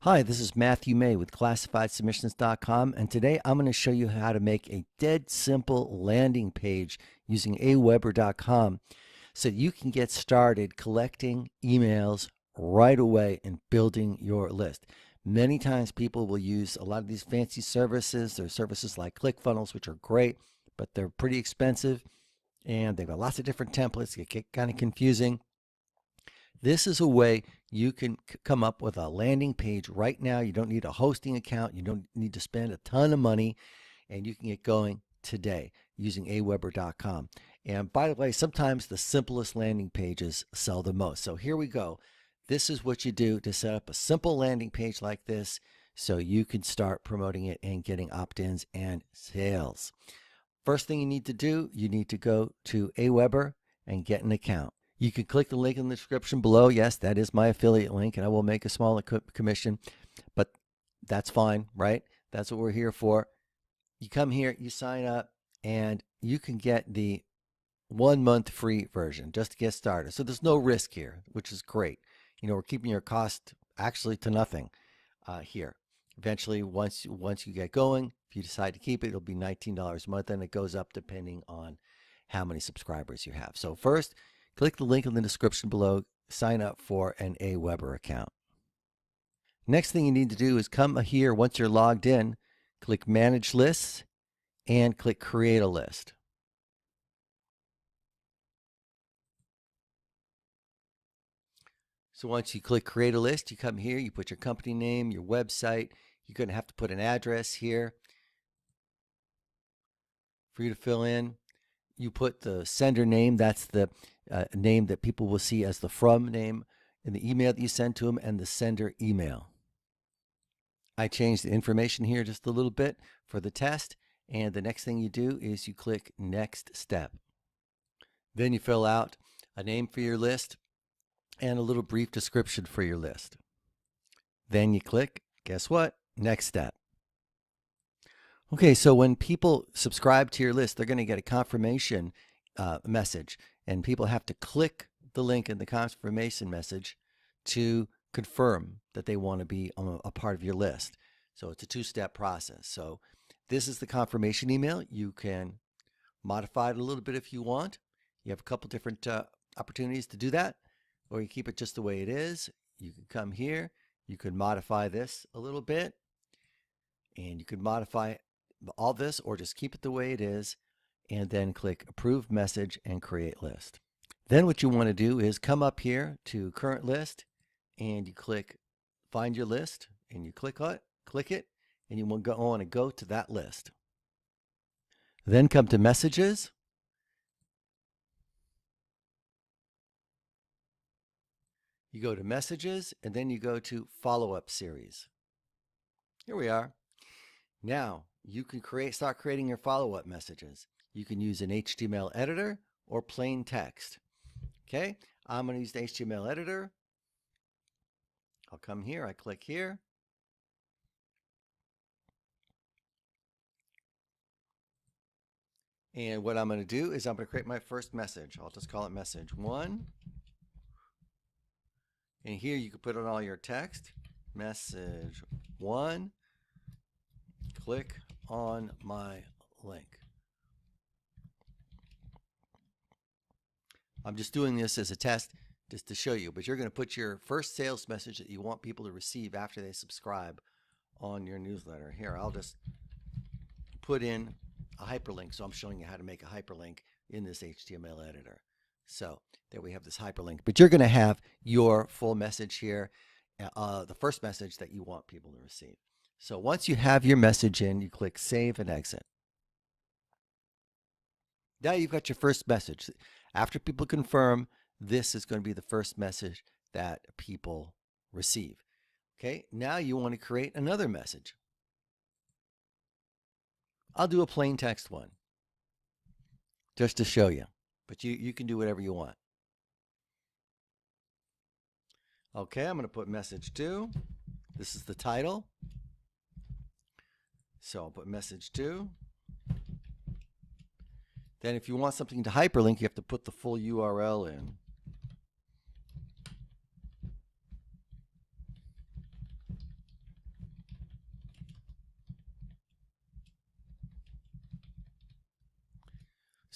Hi, this is Matthew May with ClassifiedSubmissions.com, and today I'm going to show you how to make a dead simple landing page using Aweber.com so you can get started collecting emails right away and building your list. Many times people will use a lot of these fancy services. There are services like ClickFunnels, which are great, but they're pretty expensive and they've got lots of different templates. It get kind of confusing. This is a way you can come up with a landing page right now. You don't need a hosting account. You don't need to spend a ton of money, and you can get going today using aweber.com. And by the way, sometimes the simplest landing pages sell the most. So here we go. This is what you do to set up a simple landing page like this so you can start promoting it and getting opt-ins and sales. First thing you need to do, you need to go to Aweber and get an account. You can click the link in the description below. Yes, that is my affiliate link, and I will make a small commission, but that's fine, right? That's what we're here for. You come here, you sign up, and you can get the 1 month free version just to get started. So there's no risk here, which is great. You know, we're keeping your cost actually to nothing here. Eventually, once you get going, if you decide to keep it, it'll be $19 a month, and it goes up depending on how many subscribers you have. So first, click the link in the description below, sign up for an Aweber account. Next thing you need to do is come here once you're logged in, click Manage Lists, and click Create a List. So once you click Create a List, you come here, you put your company name, your website. You're going to have to put an address here for you to fill in. You put the sender name, that's the name that people will see as the from name in the email that you send to them, and the sender email. I changed the information here just a little bit for the test, and the next thing you do is you click Next Step. Then you fill out a name for your list and a little brief description for your list. Then you click, guess what? Next Step. Okay, so when people subscribe to your list, they're going to get a confirmation message, and people have to click the link in the confirmation message to confirm that they want to be a part of your list. So it's a two-step process. So this is the confirmation email. You can modify it a little bit if you want. You have a couple different opportunities to do that, or you keep it just the way it is. You can come here. You can modify this a little bit, and you can modify all this or just keep it the way it is, and then click Approve Message and Create List. Then what you want to do is come up here to Current List, and you click Find Your List, and you click it, and you want to go to that list. Then come to Messages. You go to Messages, and then you go to Follow-up Series. Here we are. Now you can start creating your follow-up messages. You can use an HTML editor or plain text. Okay, I'm going to use the HTML editor. I'll come here, I click here. And what I'm going to do is I'm going to create my first message. I'll just call it message 1. And here you can put in all your text. Message 1. Click on my link. I'm just doing this as a test just to show you, but you're going to put your first sales message that you want people to receive after they subscribe on your newsletter. Here, I'll just put in a hyperlink. So I'm showing you how to make a hyperlink in this HTML editor. So there we have this hyperlink, but you're going to have your full message here, the first message that you want people to receive. So once you have your message in, you click Save and Exit. Now you've got your first message. After people confirm, this is going to be the first message that people receive. Okay, now you want to create another message. I'll do a plain text one just to show you, but you can do whatever you want. Okay, I'm going to put message 2. This is the title. So I'll put message 2. Then if you want something to hyperlink, you have to put the full URL in.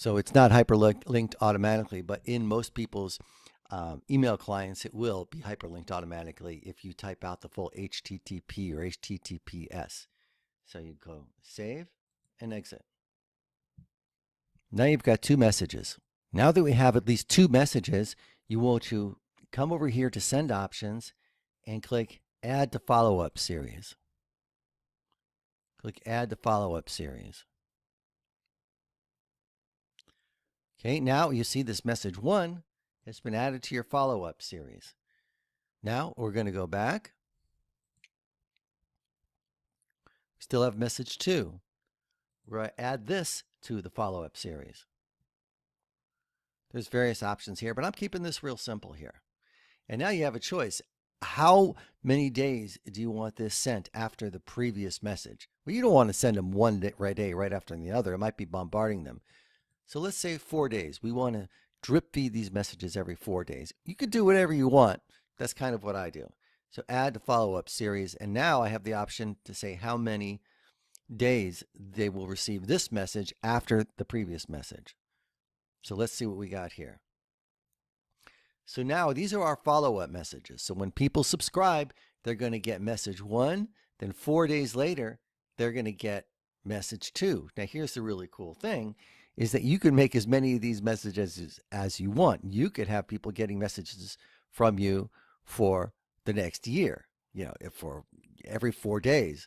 So it's not hyperlinked automatically, but in most people's email clients, it will be hyperlinked automatically if you type out the full HTTP or HTTPS. So you go save and exit. Now you've got two messages. Now that we have at least two messages, you want to come over here to send options and click add to follow-up series. Click add to follow-up series. Okay, now you see this message 1 has been added to your follow-up series. Now we're going to go back. We still have message 2. We're going to add this to the follow-up series. There's various options here, but I'm keeping this real simple here. And now you have a choice. How many days do you want this sent after the previous message? Well, you don't want to send them one day right after the other. It might be bombarding them. So let's say 4 days. We want to drip feed these messages every 4 days. You could do whatever you want. That's kind of what I do. So add to follow-up series. And now I have the option to say how many days they will receive this message after the previous message. So let's see what we got here. So now these are our follow-up messages. So when people subscribe, they're going to get message 1. Then 4 days later, they're going to get message 2. Now here's the really cool thing is that you can make as many of these messages as you want. You could have people getting messages from you for the next year, for every 4 days,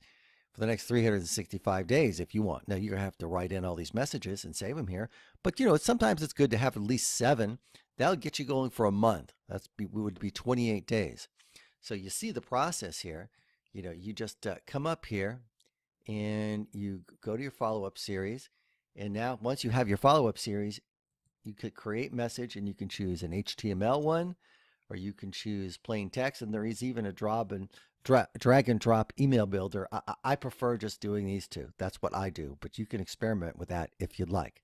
for the next 365 days if you want. Now you're going to have to write in all these messages and save them here. But sometimes it's good to have at least 7. That'll get you going for a month. Would be 28 days. So you see the process here. You just come up here and you go to your follow-up series. And now once you have your follow-up series, you could create message and you can choose an HTML one, or you can choose plain text. And there is even a drag and drop email builder. I prefer just doing these two. That's what I do, but you can experiment with that if you'd like.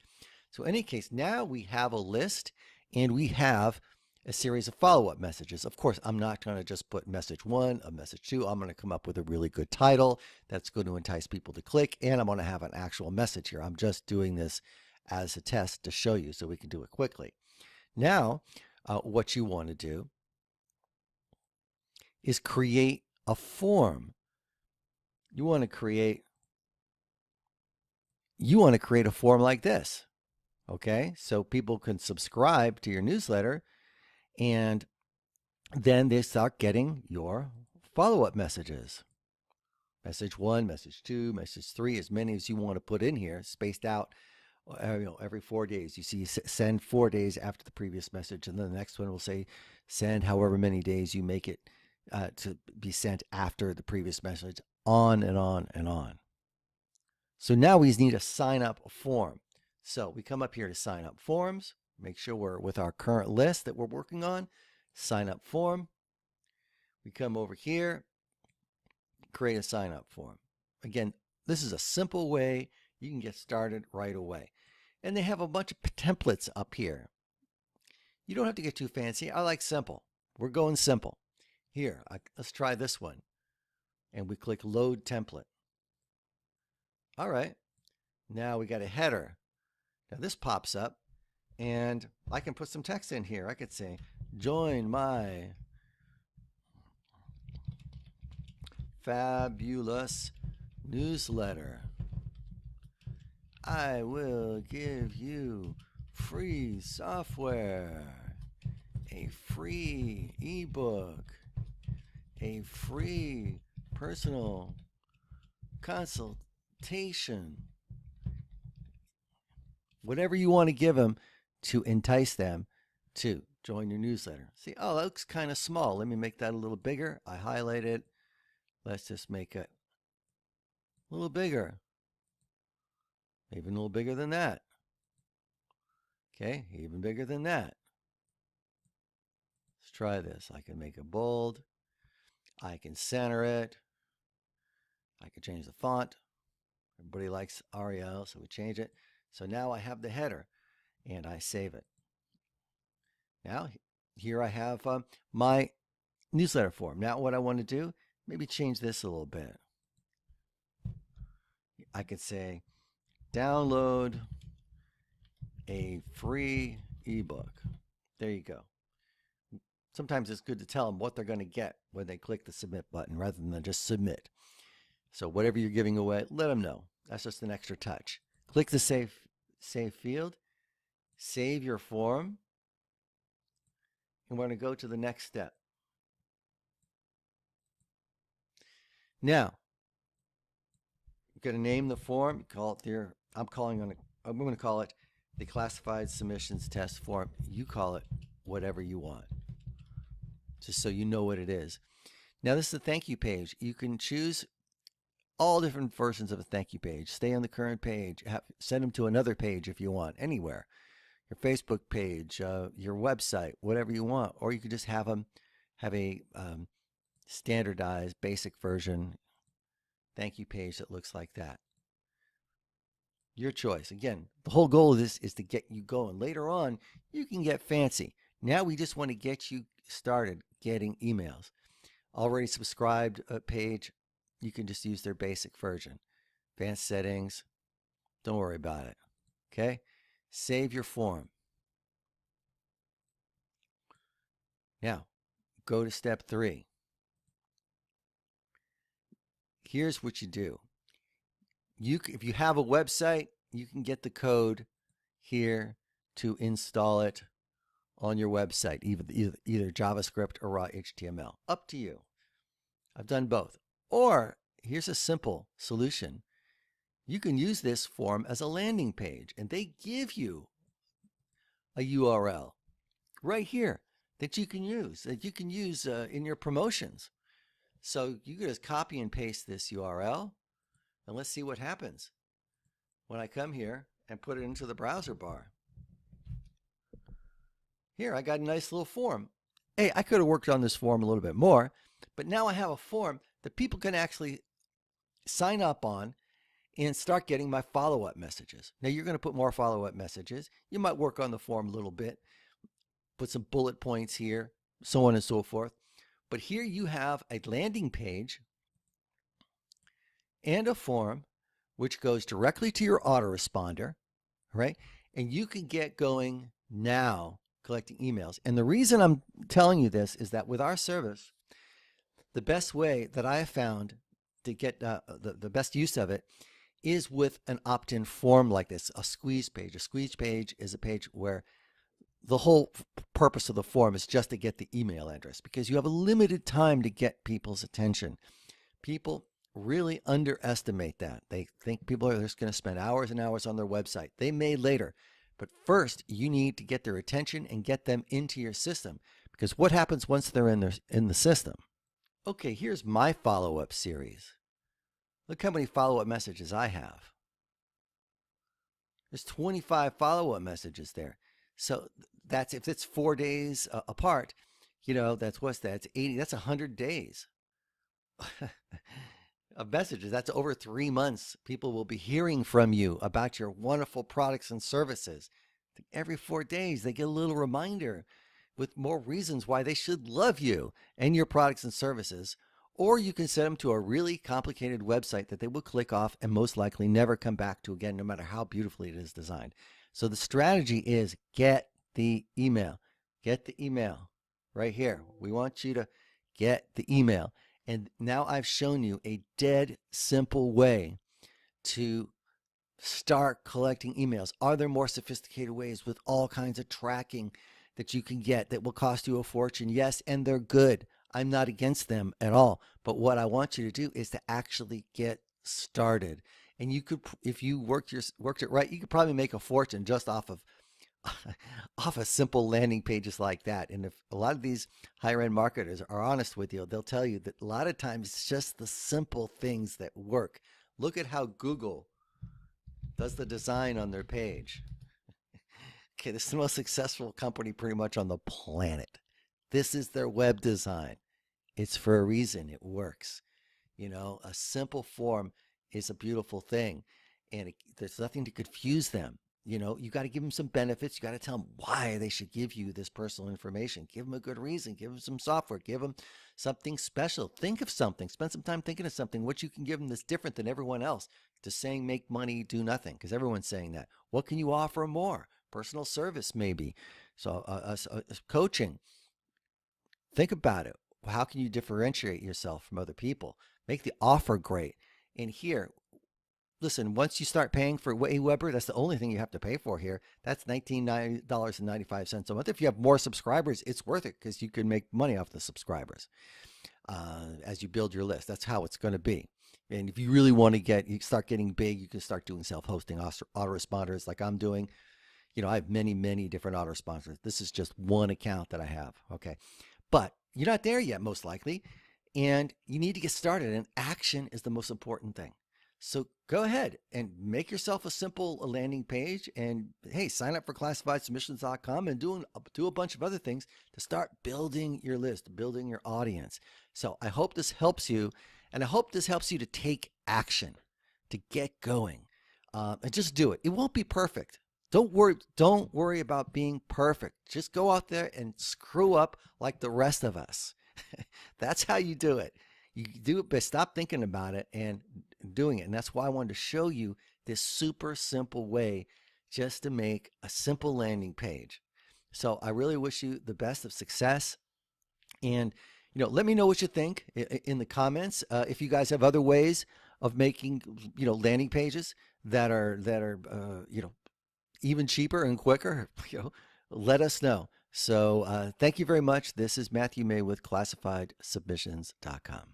So in any case, now we have a list and we have a series of follow-up messages. Of course, I'm not going to just put message 1, a message 2. I'm going to come up with a really good title that's going to entice people to click, and I'm going to have an actual message here. I'm just doing this as a test to show you so we can do it quickly. Now, what you want to do is create a form. You want to create a form like this. Okay, so people can subscribe to your newsletter and then they start getting your follow-up messages. Message 1, message 2, message 3, as many as you want to put in here, spaced out every 4 days. You see send 4 days after the previous message, and then the next one will say send however many days you make it to be sent after the previous message, on and on and on. So now we need a sign up form. So we come up here to sign up forms, make sure we're with our current list that we're working on, sign up form. We come over here, create a sign up form. Again, this is a simple way you can get started right away. And they have a bunch of templates up here. You don't have to get too fancy. I like simple. We're going simple. Here, let's try this one. And we click load template. All right. Now we got a header. Now this pops up and I can put some text in here. I could say, join my fabulous newsletter. I will give you free software, a free ebook, a free personal consultation. Whatever you want to give them to entice them to join your newsletter. See, oh, that looks kind of small. Let me make that a little bigger. I highlight it. Let's just make it a little bigger. Even a little bigger than that. Okay, even bigger than that. Let's try this. I can make it bold. I can center it. I can change the font. Everybody likes Arial, so we change it. So now I have the header and I save it. Now here I have my newsletter form. Now what I want to do, maybe change this a little bit. I could say download a free ebook. There you go. Sometimes it's good to tell them what they're going to get when they click the submit button rather than just submit. So whatever you're giving away, let them know. That's just an extra touch. Click the save field, save your form, and we're going to go to the next step. Now, you're going to name the form. Call it there. I'm going to call it the classified submissions test form. You call it whatever you want, just so you know what it is. Now, this is a thank you page. You can choose all different versions of a thank you page. Stay on the current page. Send them to another page if you want, anywhere. Your Facebook page, your website, whatever you want. Or you could just have them have a standardized basic version thank you page that looks like that. Your choice. Again, the whole goal of this is to get you going. Later on, you can get fancy. Now we just want to get you started getting emails. Already subscribed page, you can just use their basic version. Advanced settings, don't worry about it. Okay? Save your form. Now, go to step 3. Here's what you do. If you have a website, you can get the code here to install it on your website, either JavaScript or raw HTML. Up to you. I've done both. Or here's a simple solution. You can use this form as a landing page, and they give you a URL right here that you can use in your promotions. So you can just copy and paste this URL, and let's see what happens when I come here and put it into the browser bar. Here, I got a nice little form. Hey, I could have worked on this form a little bit more, but now I have a form that people can actually sign up on and start getting my follow-up messages. Now, you're going to put more follow-up messages. You might work on the form a little bit, put some bullet points here, so on and so forth. But here you have a landing page and a form which goes directly to your autoresponder, right? And you can get going now collecting emails. And the reason I'm telling you this is that with our service, the best way that I have found to get the best use of it is with an opt-in form like this, a squeeze page. A squeeze page is a page where the whole purpose of the form is just to get the email address, because you have a limited time to get people's attention. People really underestimate that. They think people are just going to spend hours and hours on their website. They may later, but first you need to get their attention and get them into your system, because what happens once they're in the system? Okay, here's my follow-up series. Look how many follow-up messages I have. There's 25 follow-up messages there. So that's, if it's 4 days apart, you know, that's what's that? It's 80, that's 100 days of messages. That's over 3 months. People will be hearing from you about your wonderful products and services. Every 4 days, they get a little reminder with more reasons why they should love you and your products and services. Or you can send them to a really complicated website that they will click off and most likely never come back to again, no matter how beautifully it is designed. So the strategy is get the email. Get the email right here. We want you to get the email. And now I've shown you a dead simple way to start collecting emails. Are there more sophisticated ways with all kinds of tracking that you can get that will cost you a fortune? Yes, and they're good. I'm not against them at all. But what I want you to do is to actually get started. And you could, if you worked it right, you could probably make a fortune just off of simple landing pages like that. And if a lot of these higher end marketers are honest with you, they'll tell you that a lot of times it's just the simple things that work. Look at how Google does the design on their page. Okay, this is the most successful company pretty much on the planet. This is their web design. It's for a reason. It works. You know, a simple form is a beautiful thing, and there's nothing to confuse them. You know, you got to give them some benefits. You got to tell them why they should give you this personal information. Give them a good reason. Give them some software. Give them something special. Think of something. Spend some time thinking of something, what you can give them that's different than everyone else. Just saying make money, do nothing, because everyone's saying that. What can you offer more? personal service maybe. So coaching. Think about it. How can you differentiate yourself from other people? Make the offer great. And here, listen, once you start paying for Aweber, that's the only thing you have to pay for here. That's $19.95 a month. If you have more subscribers, it's worth it because you can make money off the subscribers as you build your list. That's how it's going to be. And if you really want to you start getting big, you can start doing self-hosting autoresponders like I'm doing. You know, I have many, many different autoresponders. This is just one account that I have. Okay. But you're not there yet, most likely. And you need to get started. And action is the most important thing. So go ahead and make yourself a simple landing page, and hey, sign up for classifiedsubmissions.com and do a bunch of other things to start building your list, building your audience. So I hope this helps you, and I hope this helps you to take action, to get going, and just do it. It won't be perfect. Don't worry about being perfect. Just go out there and screw up like the rest of us. That's how you do it. You do it, but stop thinking about it and doing it. And that's why I wanted to show you this super simple way just to make a simple landing page. So I really wish you the best of success. And, let me know what you think in the comments. If you guys have other ways of making, landing pages that are even cheaper and quicker, let us know. So thank you very much. This is Matthew May with ClassifiedSubmissions.com.